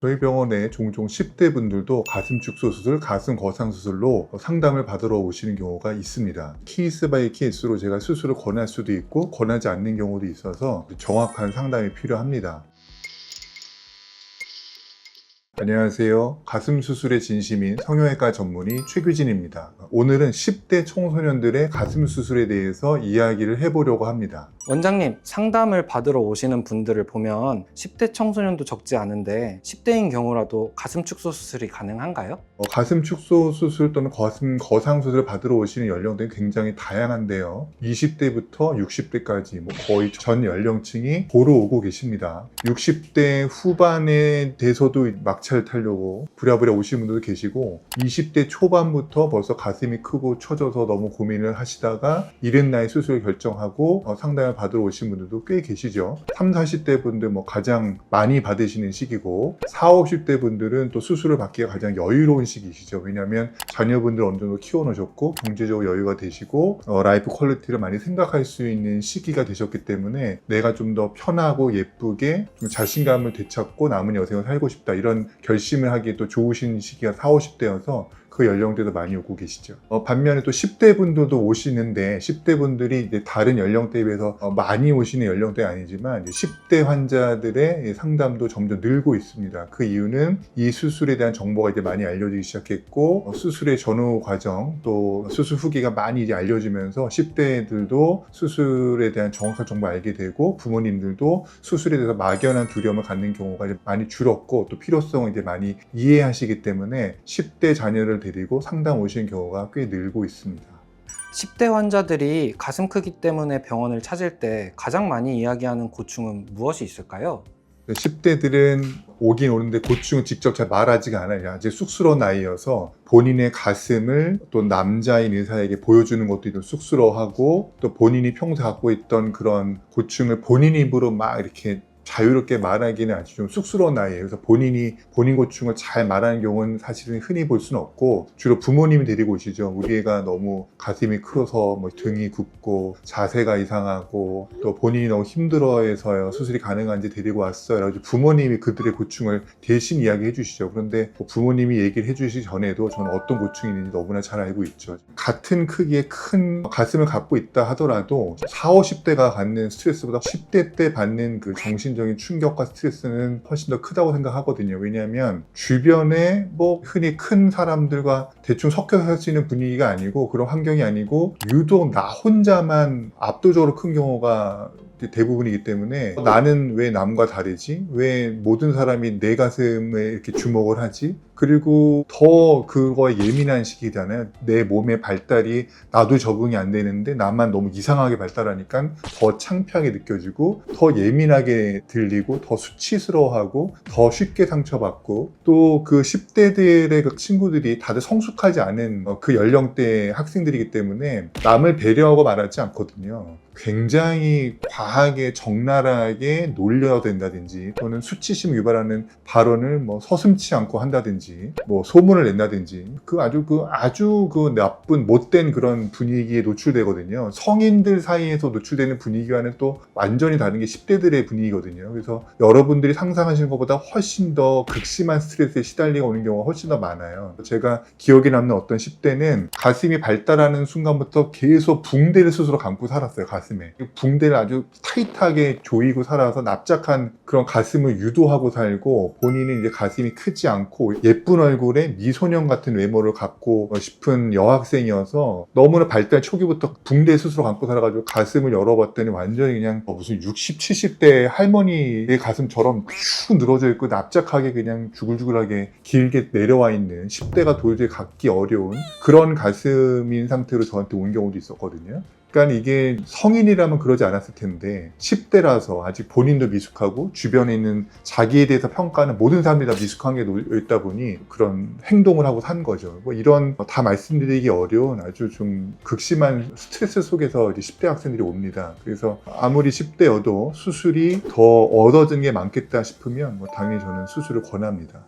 저희 병원에 종종 10대 분들도 가슴 축소 수술, 가슴 거상 수술로 상담을 받으러 오시는 경우가 있습니다. 케이스 바이 케이스로 제가 수술을 권할 수도 있고 권하지 않는 경우도 있어서 정확한 상담이 필요합니다. 안녕하세요. 가슴 수술의 진심인 성형외과 전문의 최규진입니다. 오늘은 10대 청소년들의 가슴 수술에 대해서 이야기를 해보려고 합니다. 원장님, 상담을 받으러 오시는 분들을 보면 10대 청소년도 적지 않은데 10대인 경우라도 가슴 축소 수술이 가능한가요? 가슴 축소 수술 또는 가슴 거상 수술을 받으러 오시는 연령대는 굉장히 다양한데요. 20대부터 60대까지 거의 전 연령층이 보러 오고 계십니다. 60대 후반에 돼서도 막차를 타려고 부랴부랴 오시는 분들도 계시고 20대 초반부터 벌써 가슴이 크고 처져서 너무 고민을 하시다가 이른 나이 수술을 결정하고 상담을 받으러 오신 분들도 꽤 계시죠. 30, 40대 분들 가장 많이 받으시는 시기고 40, 50대 분들은 또 수술을 받기가 가장 여유로운 시기시죠. 왜냐하면 자녀분들 어느 정도 키워놓으셨고 경제적으로 여유가 되시고 라이프 퀄리티를 많이 생각할 수 있는 시기가 되셨기 때문에 내가 좀 더 편하고 예쁘게 좀 자신감을 되찾고 남은 여생을 살고 싶다 이런 결심을 하기에 또 좋으신 시기가 40, 50대여서 그 연령대도 많이 오고 계시죠. 반면에 또 10대 분들도 오시는데 10대 분들이 이제 다른 연령대에 비해서 많이 오시는 연령대는 아니지만 10대 환자들의 상담도 점점 늘고 있습니다. 그 이유는 이 수술에 대한 정보가 이제 많이 알려지기 시작했고 수술의 전후 과정 또 수술 후기가 많이 이제 알려지면서 10대들도 수술에 대한 정확한 정보를 알게 되고 부모님들도 수술에 대해서 막연한 두려움을 갖는 경우가 이제 많이 줄었고 또 필요성을 이제 많이 이해하시기 때문에 10대 자녀를 데리고 상담 오시는 경우가 꽤 늘고 있습니다. 10대 환자들이 가슴 크기 때문에 병원을 찾을 때 가장 많이 이야기하는 고충은 무엇이 있을까요? 10대들은 오긴 오는데 고충은 직접 잘 말하지가 않아요. 아직 쑥스러운 나이여서 본인의 가슴을 또 남자인 의사에게 보여주는 것도 좀 쑥스러워하고 또 본인이 평소 갖고 있던 그런 고충을 본인 입으로 막 이렇게 자유롭게 말하기는 아주 좀 쑥스러운 나이에요. 그래서 본인 고충을 잘 말하는 경우는 사실은 흔히 볼 수는 없고 주로 부모님이 데리고 오시죠. 우리 애가 너무 가슴이 커서 등이 굽고 자세가 이상하고 또 본인이 너무 힘들어해서요 수술이 가능한지 데리고 왔어요. 그래서 부모님이 그들의 고충을 대신 이야기해 주시죠. 그런데 부모님이 얘기를 해주시기 전에도 저는 어떤 고충이 있는지 너무나 잘 알고 있죠. 같은 크기의 큰 가슴을 갖고 있다 하더라도 40, 50대가 갖는 스트레스보다 10대 때 받는 그 정신적인 충격과 스트레스는 훨씬 더 크다고 생각하거든요. 왜냐하면 주변에 흔히 큰 사람들과 대충 섞여서 살 수 있는 분위기가 아니고 그런 환경이 아니고 유독 나 혼자만 압도적으로 큰 경우가 대부분이기 때문에 나는 왜 남과 다르지? 왜 모든 사람이 내 가슴에 이렇게 주목을 하지? 그리고 더 그거에 예민한 시기잖아요. 내 몸의 발달이 나도 적응이 안 되는데 나만 너무 이상하게 발달하니까 더 창피하게 느껴지고 더 예민하게 들리고 더 수치스러워하고 더 쉽게 상처받고 또 그 10대들의 그 친구들이 다들 성숙하지 않은 그 연령대 학생들이기 때문에 남을 배려하고 말하지 않거든요. 굉장히 과하게 적나라하게 놀려야 된다든지 또는 수치심 유발하는 발언을 서슴지 않고 한다든지 소문을 낸다든지 아주 나쁜 못된 그런 분위기에 노출되거든요. 성인들 사이에서 노출되는 분위기와는 또 완전히 다른 게 10대들의 분위기거든요. 그래서 여러분들이 상상하시는 것보다 훨씬 더 극심한 스트레스에 시달리고 오는 경우가 훨씬 더 많아요. 제가 기억에 남는 어떤 10대는 가슴이 발달하는 순간부터 계속 붕대를 스스로 감고 살았어요. 가슴에 붕대를 아주 타이트하게 조이고 살아서 납작한 그런 가슴을 유도하고 살고 본인은 이제 가슴이 크지 않고 예쁜 얼굴에 미소년 같은 외모를 갖고 싶은 여학생이어서 너무나 발달 초기부터 붕대 스스로 감고 살아가지고 가슴을 열어봤더니 완전히 그냥 무슨 60, 70대 할머니의 가슴처럼 쭉 늘어져 있고 납작하게 그냥 주글주글하게 길게 내려와 있는 10대가 도저히 갖기 어려운 그런 가슴인 상태로 저한테 온 경우도 있었거든요. 그러니까 이게 성인이라면 그러지 않았을 텐데 10대라서 아직 본인도 미숙하고 주변에 있는 자기에 대해서 평가하는 모든 사람들이 다 미숙한 게 놓여있다 보니 그런 행동을 하고 산 거죠. 이런 다 말씀드리기 어려운 아주 좀 극심한 스트레스 속에서 이제 10대 학생들이 옵니다. 그래서 아무리 10대여도 수술이 더 얻어진 게 많겠다 싶으면 당연히 저는 수술을 권합니다.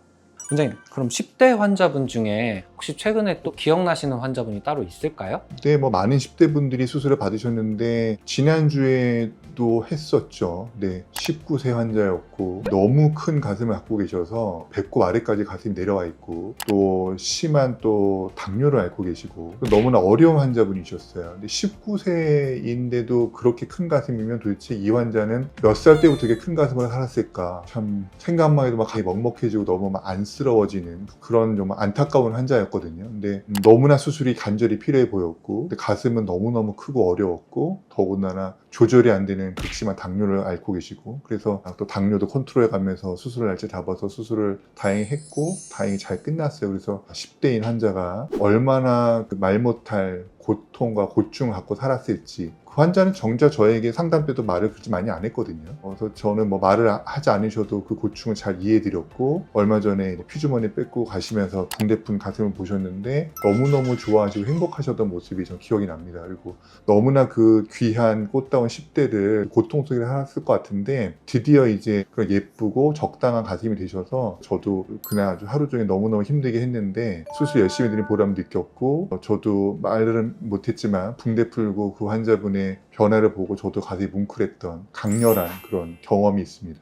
원장님, 그럼 10대 환자분 중에 혹시 최근에 또 기억나시는 환자분이 따로 있을까요? 네, 많은 10대 분들이 수술을 받으셨는데 지난주에 기도 했었죠. 네, 19세 환자였고 너무 큰 가슴을 갖고 계셔서 배꼽 아래까지 가슴이 내려와 있고 또 심한 또 당뇨를 앓고 계시고 너무나 어려운 환자분이셨어요. 근데 19세인데도 그렇게 큰 가슴이면 도대체 이 환자는 몇 살 때부터 이렇게 큰 가슴을 살았을까? 참 생각만 해도 막 가슴이 먹먹해지고 너무 막 안쓰러워지는 그런 좀 안타까운 환자였거든요. 근데 너무나 수술이 간절히 필요해 보였고 근데 가슴은 너무너무 크고 어려웠고 더군다나 조절이 안 되는 극심한 당뇨를 앓고 계시고 그래서 또 당뇨도 컨트롤해 가면서 수술을 날짜 잡아서 수술을 다행히 했고 다행히 잘 끝났어요. 그래서 10대인 환자가 얼마나 그 말 못할 고통과 고충을 갖고 살았을지 그 환자는 정작 저에게 상담 때도 말을 그렇게 많이 안 했거든요. 그래서 저는 뭐 말을 하지 않으셔도 그 고충을 잘 이해해드렸고 얼마 전에 피주머니 뺏고 가시면서 붕대픈 가슴을 보셨는데 너무너무 좋아하시고 행복하셨던 모습이 전 기억이 납니다. 그리고 너무나 그 귀한 꽃다운 10대를 고통 속에 살았을 것 같은데 드디어 이제 그런 예쁘고 적당한 가슴이 되셔서 저도 그날 아주 하루 종일 너무너무 힘들게 했는데 수술 열심히 드린 보람 느꼈고 저도 말은 못했지만 붕대 풀고 그 환자분의 변화를 보고 저도 가슴이 뭉클했던 강렬한 그런 경험이 있습니다.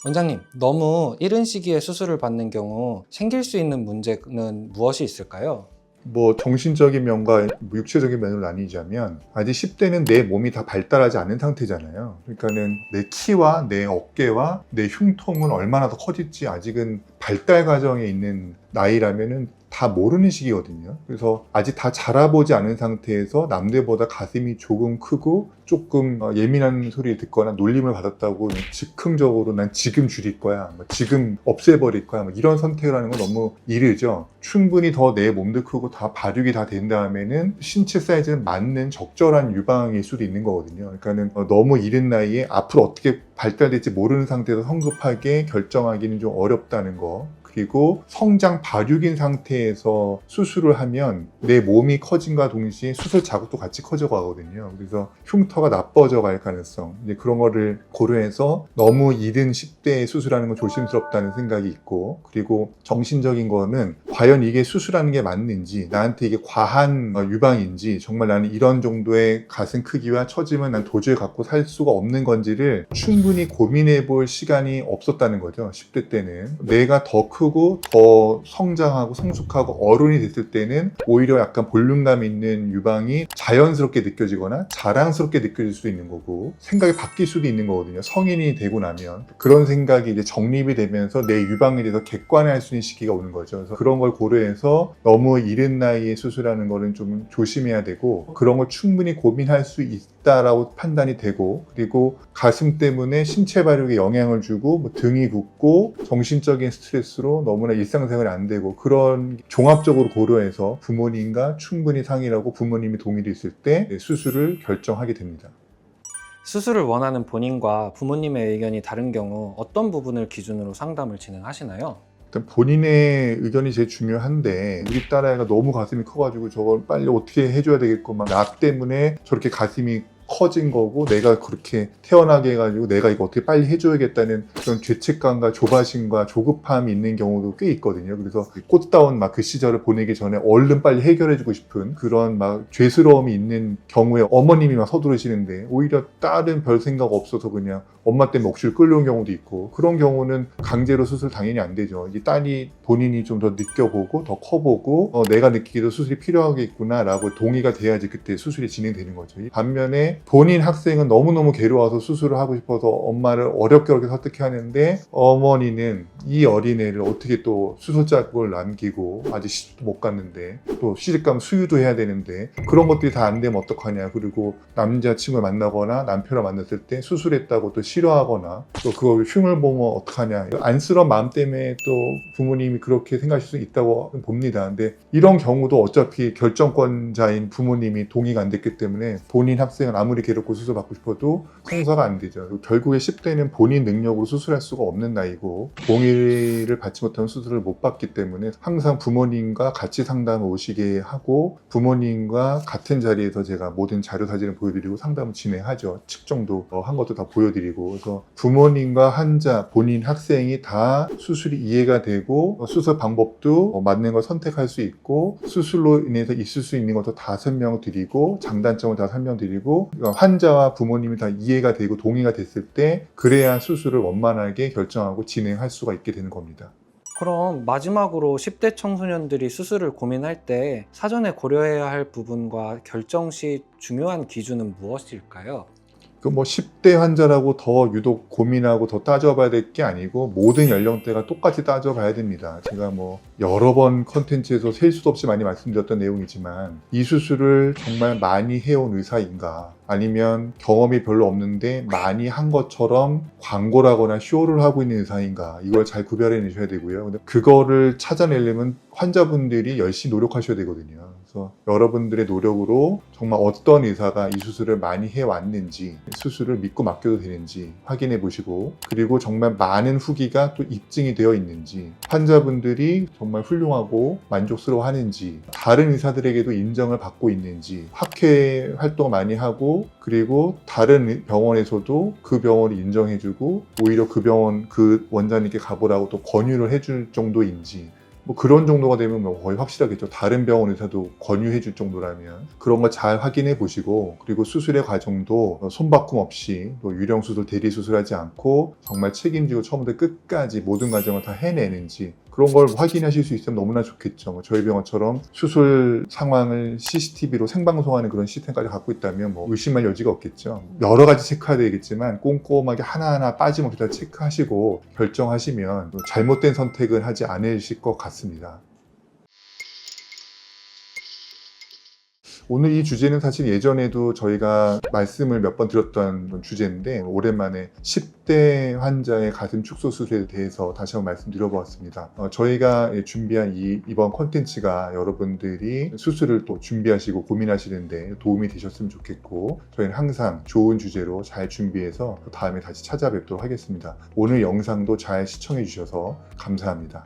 원장님, 너무 이른 시기에 수술을 받는 경우 생길 수 있는 문제는 무엇이 있을까요? 뭐 정신적인 면과 육체적인 면을 나뉘자면 아직 10대는 내 몸이 다 발달하지 않은 상태잖아요. 그러니까는 내 키와 내 어깨와 내 흉통은 얼마나 더 커질지 아직은 발달 과정에 있는 나이라면은 다 모르는 시기거든요. 그래서 아직 다 자라보지 않은 상태에서 남들보다 가슴이 조금 크고 조금 예민한 소리를 듣거나 놀림을 받았다고 즉흥적으로 난 지금 줄일 거야, 지금 없애버릴 거야, 이런 선택을 하는 건 너무 이르죠. 충분히 더 내 몸도 크고 다 발육이 다 된 다음에는 신체 사이즈는 맞는 적절한 유방일 수도 있는 거거든요. 그러니까는 너무 이른 나이에 앞으로 어떻게 발달될지 모르는 상태에서 성급하게 결정하기는 좀 어렵다는 거. 그리고 성장 발육인 상태에서 수술을 하면 내 몸이 커진과 동시에 수술 자국도 같이 커져가거든요. 그래서 흉터가 나빠져 갈 가능성, 이제 그런 거를 고려해서 너무 이른 10대에 수술하는 건 조심스럽다는 생각이 있고, 그리고 정신적인 거는 과연 이게 수술하는 게 맞는지, 나한테 이게 과한 유방인지, 정말 나는 이런 정도의 가슴 크기와 처짐은 난 도저히 갖고 살 수가 없는 건지를 충분히 고민해 볼 시간이 없었다는 거죠. 10대 때는 내가 더 크고 더 성장하고 성숙하고 어른이 됐을 때는 오히려 약간 볼륨감 있는 유방이 자연스럽게 느껴지거나 자랑스럽게 느껴질 수도 있는 거고 생각이 바뀔 수도 있는 거거든요. 성인이 되고 나면 그런 생각이 이제 정립이 되면서 내 유방에 대해서 객관화할 수 있는 시기가 오는 거죠. 그래서 그런 걸 고려해서 너무 이른 나이에 수술하는 거는 좀 조심해야 되고 그런 걸 충분히 고민할 수 있다라고 판단이 되고 그리고 가슴 때문에 신체 발육에 영향을 주고 뭐 등이 붓고 정신적인 스트레스로 너무나 일상생활이 안 되고 그런 종합적으로 고려해서 부모님과 충분히 상의하고 부모님이 동의를 있을 때 수술을 결정하게 됩니다. 수술을 원하는 본인과 부모님의 의견이 다른 경우 어떤 부분을 기준으로 상담을 진행하시나요? 일단 본인의 의견이 제일 중요한데 우리 딸아이가 너무 가슴이 커가지고 저걸 빨리 어떻게 해줘야 되겠고 막 나 때문에 저렇게 가슴이 커진 거고 내가 그렇게 태어나게 해가지고 내가 이거 어떻게 빨리 해줘야겠다는 그런 죄책감과 조바심과 조급함이 있는 경우도 꽤 있거든요. 그래서 꽃다운 막 그 시절을 보내기 전에 얼른 빨리 해결해주고 싶은 그런 막 죄스러움이 있는 경우에 어머님이 막 서두르시는데 오히려 딸은 별 생각 없어서 그냥 엄마 때문에 억지로 끌려온 경우도 있고 그런 경우는 강제로 수술 당연히 안 되죠. 이 딸이 본인이 좀 더 느껴보고 더 커보고 내가 느끼기도 수술이 필요하겠구나라고 동의가 돼야지 그때 수술이 진행되는 거죠. 반면에 본인 학생은 너무너무 괴로워서 수술을 하고 싶어서 엄마를 어렵게 설득해야 하는데 어머니는 이 어린애를 어떻게 또 수술자국을 남기고 아직 시집도 못 갔는데 또 시집가면 수유도 해야 되는데 그런 것들이 다 안 되면 어떡하냐. 그리고 남자친구를 만나거나 남편을 만났을 때 수술했다고 또 싫어하거나 또 그걸 흉을 보면 어떡하냐. 안쓰러운 마음 때문에 또 부모님이 그렇게 생각하실 수 있다고 봅니다. 근데 이런 경우도 어차피 결정권자인 부모님이 동의가 안 됐기 때문에 본인 학생은 아무리 괴롭고 수술받고 싶어도 성사가 안 되죠. 결국에 10대는 본인 능력으로 수술할 수가 없는 나이고 동의를 받지 못하면 수술을 못 받기 때문에 항상 부모님과 같이 상담을 오시게 하고 부모님과 같은 자리에서 제가 모든 자료 사진을 보여드리고 상담을 진행하죠. 측정도 한 것도 다 보여드리고 그래서 부모님과 환자, 본인 학생이 다 수술이 이해가 되고 수술 방법도 맞는 걸 선택할 수 있고 수술로 인해서 있을 수 있는 것도 다 설명드리고 장단점을 다 설명드리고 환자와 부모님이 다 이해가 되고 동의가 됐을 때 그래야 수술을 원만하게 결정하고 진행할 수가 있게 되는 겁니다. 그럼 마지막으로 10대 청소년들이 수술을 고민할 때 사전에 고려해야 할 부분과 결정 시 중요한 기준은 무엇일까요? 그 뭐 10대 환자라고 더 유독 고민하고 더 따져봐야 될 게 아니고 모든 연령대가 똑같이 따져봐야 됩니다. 제가 뭐 여러 번 컨텐츠에서 셀 수도 없이 많이 말씀드렸던 내용이지만 이 수술을 정말 많이 해온 의사인가, 아니면 경험이 별로 없는데 많이 한 것처럼 광고를 하거나 쇼를 하고 있는 의사인가, 이걸 잘 구별해 내셔야 되고요. 근데 그거를 찾아내려면 환자분들이 열심히 노력하셔야 되거든요. 그래서 여러분들의 노력으로 정말 어떤 의사가 이 수술을 많이 해왔는지, 수술을 믿고 맡겨도 되는지 확인해 보시고, 그리고 정말 많은 후기가 또 입증이 되어 있는지, 환자분들이 정말 훌륭하고 만족스러워 하는지, 다른 의사들에게도 인정을 받고 있는지, 학회 활동 많이 하고 그리고 다른 병원에서도 그 병원을 인정해주고 오히려 그 병원 그 원장님께 가보라고 또 권유를 해줄 정도인지, 뭐 그런 정도가 되면 뭐 거의 확실하겠죠. 다른 병원 의사도 권유해 줄 정도라면 그런 거 잘 확인해 보시고, 그리고 수술의 과정도 손바꿈 없이 또 유령 수술, 대리 수술하지 않고 정말 책임지고 처음부터 끝까지 모든 과정을 다 해내는지 그런 걸 확인하실 수 있으면 너무나 좋겠죠. 뭐 저희 병원처럼 수술 상황을 CCTV로 생방송하는 그런 시스템까지 갖고 있다면 뭐 의심할 여지가 없겠죠. 여러 가지 체크해야 되겠지만 꼼꼼하게 하나하나 빠짐없이 다 체크하시고 결정하시면 잘못된 선택을 하지 않으실 것 같습니다. 오늘 이 주제는 사실 예전에도 저희가 말씀을 몇 번 드렸던 주제인데, 오랜만에 10대 환자의 가슴 축소 수술에 대해서 다시 한번 말씀드려보았습니다. 저희가 준비한 이번 콘텐츠가 여러분들이 수술을 또 준비하시고 고민하시는데 도움이 되셨으면 좋겠고, 저희는 항상 좋은 주제로 잘 준비해서 다음에 다시 찾아뵙도록 하겠습니다. 오늘 영상도 잘 시청해 주셔서 감사합니다.